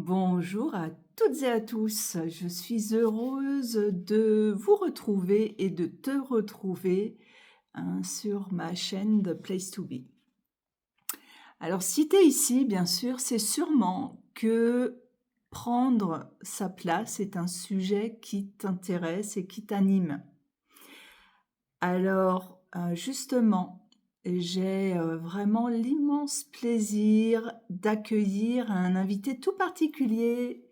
Bonjour à toutes et à tous. Je suis heureuse de vous retrouver et de te retrouver sur ma chaîne The Place to Be. Alors, si tu es ici, bien sûr, c'est sûrement que prendre sa place est un sujet qui t'intéresse et qui t'anime. Alors, justement, j'ai vraiment l'immense plaisir d'accueillir un invité tout particulier.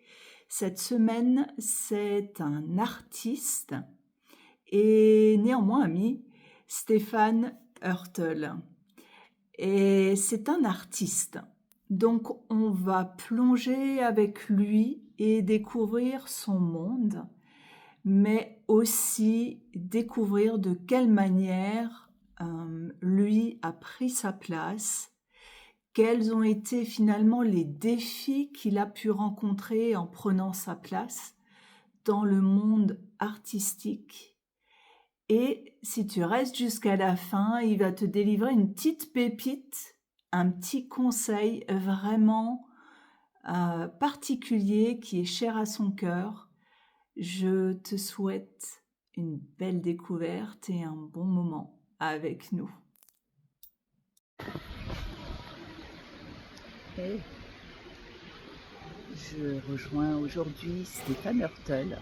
Cette semaine, c'est un artiste et néanmoins ami, Stéphane Hurtel. Et c'est un artiste. Donc, on va plonger avec lui et découvrir son monde, mais aussi découvrir de quelle manière lui a pris sa place, quels ont été finalement les défis qu'il a pu rencontrer en prenant sa place dans le monde artistique. Et si tu restes jusqu'à la fin, il va te délivrer une petite pépite, un petit conseil vraiment particulier qui est cher à son cœur. Je te souhaite une belle découverte et un bon moment avec nous. Hey. Je rejoins aujourd'hui Stéphane Hurtel,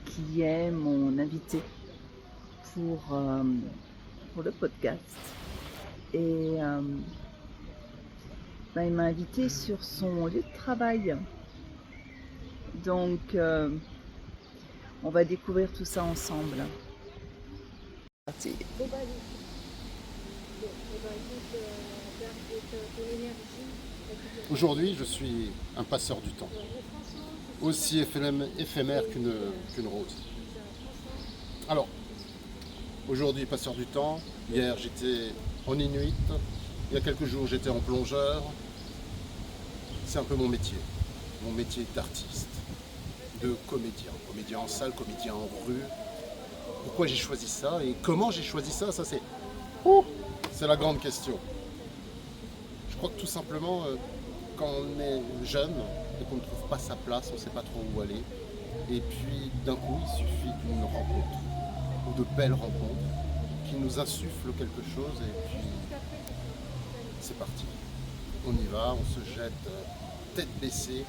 qui est mon invité pour le podcast. Et il m'a invité sur son lieu de travail. Donc, on va découvrir tout ça ensemble. Parti. Aujourd'hui, je suis un passeur du temps, aussi éphémère qu'une rose. Alors, aujourd'hui, passeur du temps. Hier, j'étais en Inuit. Il y a quelques jours, j'étais en plongeur. C'est un peu mon métier d'artiste, de comédien. Comédien en salle, comédien en rue. Pourquoi j'ai choisi ça et comment j'ai choisi ça, c'est la grande question. Je crois que tout simplement, quand on est jeune et qu'on ne trouve pas sa place, on ne sait pas trop où aller. Et puis d'un coup, il suffit d'une rencontre, ou de belles rencontres, qui nous insufflent quelque chose et puis c'est parti. On y va, on se jette tête baissée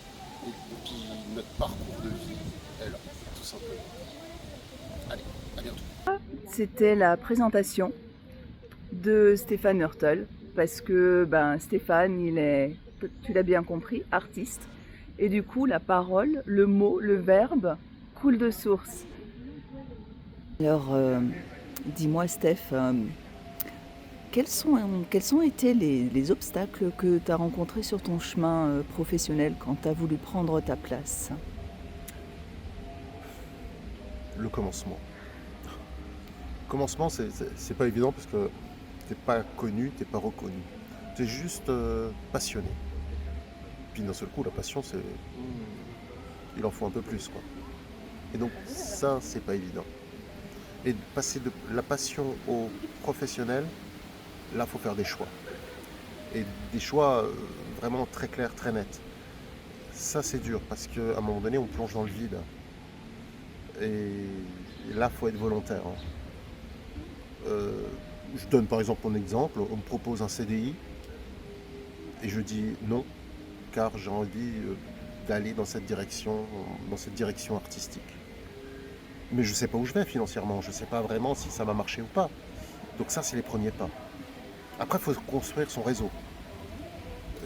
et puis notre parcours de vie est là, tout simplement. Allez, à bientôt. C'était la présentation de Stéphane Hurtel, parce que Stéphane, il est, tu l'as bien compris, artiste. Et du coup, la parole, le mot, le verbe coule de source. Alors, dis-moi Steph, quels ont été les obstacles que tu as rencontrés sur ton chemin professionnel quand tu as voulu prendre ta place ? Le commencement. Le commencement, c'est pas évident parce que t'es pas connu, t'es pas reconnu. T'es juste passionné. Puis d'un seul coup, la passion, il en faut un peu plus, quoi. Et donc ça, c'est pas évident. Et de passer de la passion au professionnel, là, il faut faire des choix. Et des choix vraiment très clairs, très nets. Ça, c'est dur parce qu'à un moment donné, on plonge dans le vide. Et là, il faut être volontaire. Je donne par exemple mon exemple. On me propose un CDI et je dis non, car j'ai envie d'aller dans cette direction artistique. Mais je ne sais pas où je vais financièrement, je ne sais pas vraiment si ça va marcher ou pas. Donc ça, c'est les premiers pas. Après, il faut construire son réseau.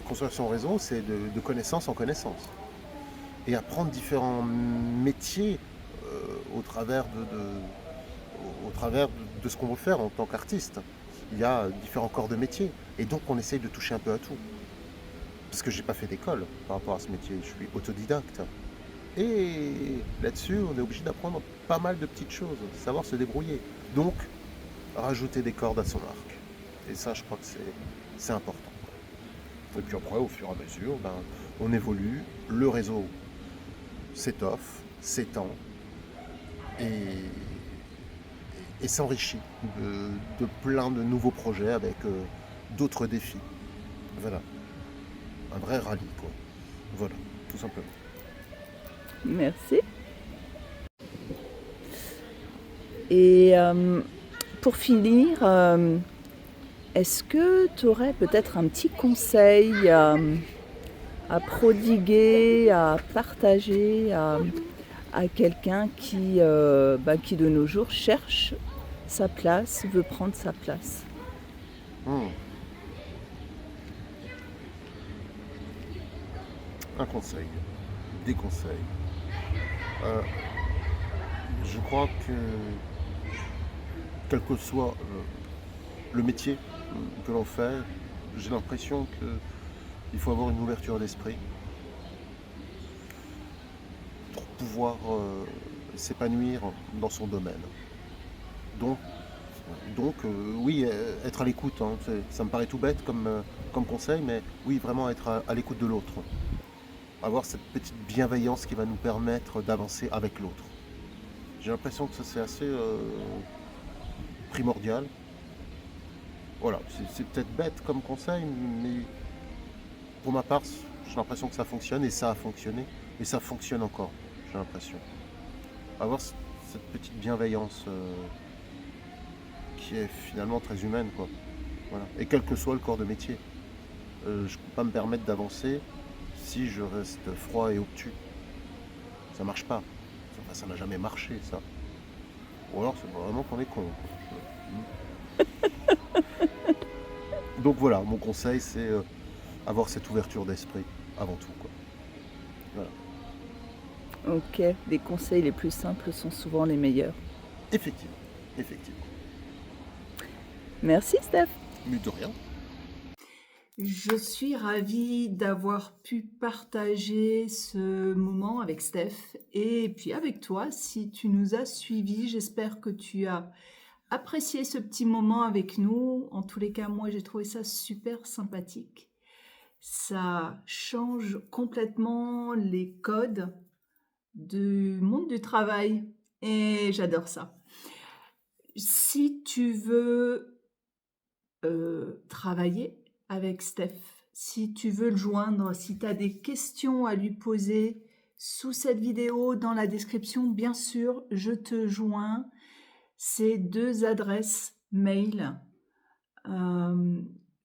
Construire son réseau, c'est de connaissance en connaissance. Et apprendre différents métiers au travers de ce qu'on veut faire en tant qu'artiste. Il y a différents corps de métier. Et donc, on essaye de toucher un peu à tout. Parce que j'ai pas fait d'école par rapport à ce métier. Je suis autodidacte. Et là-dessus, on est obligé d'apprendre pas mal de petites choses, savoir se débrouiller. Donc, rajouter des cordes à son arc. Et ça, je crois que c'est important. Et puis après, au fur et à mesure, on évolue, le réseau s'étoffe, s'étend et s'enrichit de plein de nouveaux projets avec d'autres défis. Voilà, un vrai rallye, quoi. Voilà, tout simplement. Merci. Et pour finir, est-ce que tu aurais peut-être un petit conseil à prodiguer, à partager à quelqu'un qui de nos jours cherche sa place, veut prendre sa place? Hmm. Un conseil, des conseils. Euh, je crois que quel que soit le métier que l'on fait, j'ai l'impression qu'il faut avoir une ouverture d'esprit pour pouvoir s'épanouir dans son domaine. Donc, oui, être à l'écoute, hein, ça me paraît tout bête comme conseil, mais oui, vraiment être à l'écoute de l'autre. Avoir cette petite bienveillance qui va nous permettre d'avancer avec l'autre. J'ai l'impression que ça c'est assez primordial. Voilà, c'est peut-être bête comme conseil, mais pour ma part, j'ai l'impression que ça fonctionne et ça a fonctionné et ça fonctionne encore, j'ai l'impression. Avoir cette petite bienveillance qui est finalement très humaine, quoi. Voilà. Et quel que soit le corps de métier, je ne peux pas me permettre d'avancer si je reste froid et obtus. Ça marche pas. Enfin, ça n'a jamais marché, ça. Ou alors c'est vraiment qu'on est con. Donc voilà, mon conseil c'est avoir cette ouverture d'esprit avant tout, quoi. Voilà. Ok, les conseils les plus simples sont souvent les meilleurs. Effectivement, effectivement. Merci Steph. Mais de rien. Je suis ravie d'avoir pu partager ce moment avec Steph et puis avec toi. Si tu nous as suivis, j'espère que tu as apprécié ce petit moment avec nous. En tous les cas, moi, j'ai trouvé ça super sympathique. Ça change complètement les codes du monde du travail et j'adore ça. Si tu veux travailler avec Steph, si tu veux le joindre, si tu as des questions à lui poser sous cette vidéo, dans la description, bien sûr, je te joins. Ces deux adresses mail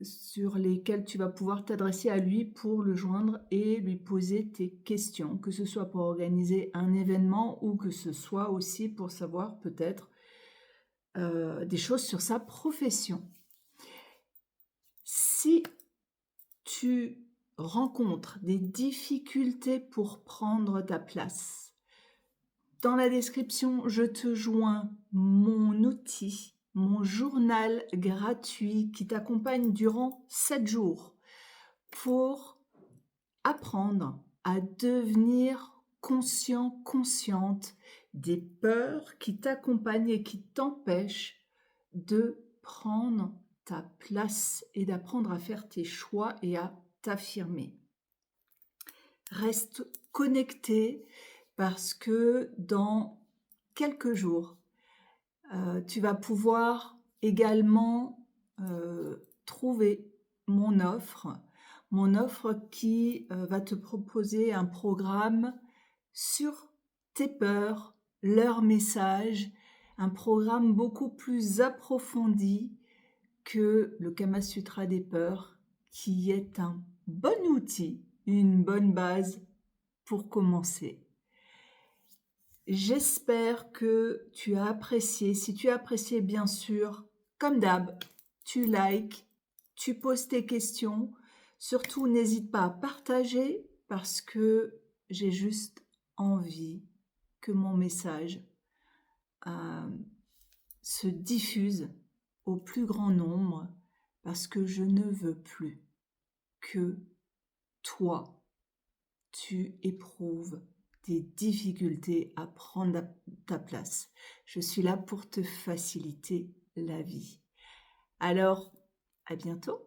sur lesquelles tu vas pouvoir t'adresser à lui pour le joindre et lui poser tes questions, que ce soit pour organiser un événement ou que ce soit aussi pour savoir peut-être des choses sur sa profession. Si tu rencontres des difficultés pour prendre ta place, dans la description, je te joins mon outil, mon journal gratuit qui t'accompagne durant 7 jours pour apprendre à devenir conscient, consciente des peurs qui t'accompagnent et qui t'empêchent de prendre ta place et d'apprendre à faire tes choix et à t'affirmer. Reste connecté parce que dans quelques jours, tu vas pouvoir également trouver mon offre qui va te proposer un programme sur tes peurs, leurs messages, un programme beaucoup plus approfondi que le Kama Sutra des peurs, qui est un bon outil, une bonne base pour commencer. J'espère que tu as apprécié. Si tu as apprécié, bien sûr, comme d'hab, tu likes, tu poses tes questions. Surtout, n'hésite pas à partager parce que j'ai juste envie que mon message se diffuse au plus grand nombre parce que je ne veux plus que toi, tu éprouves des difficultés à prendre ta place. Je suis là pour te faciliter la vie. Alors, à bientôt.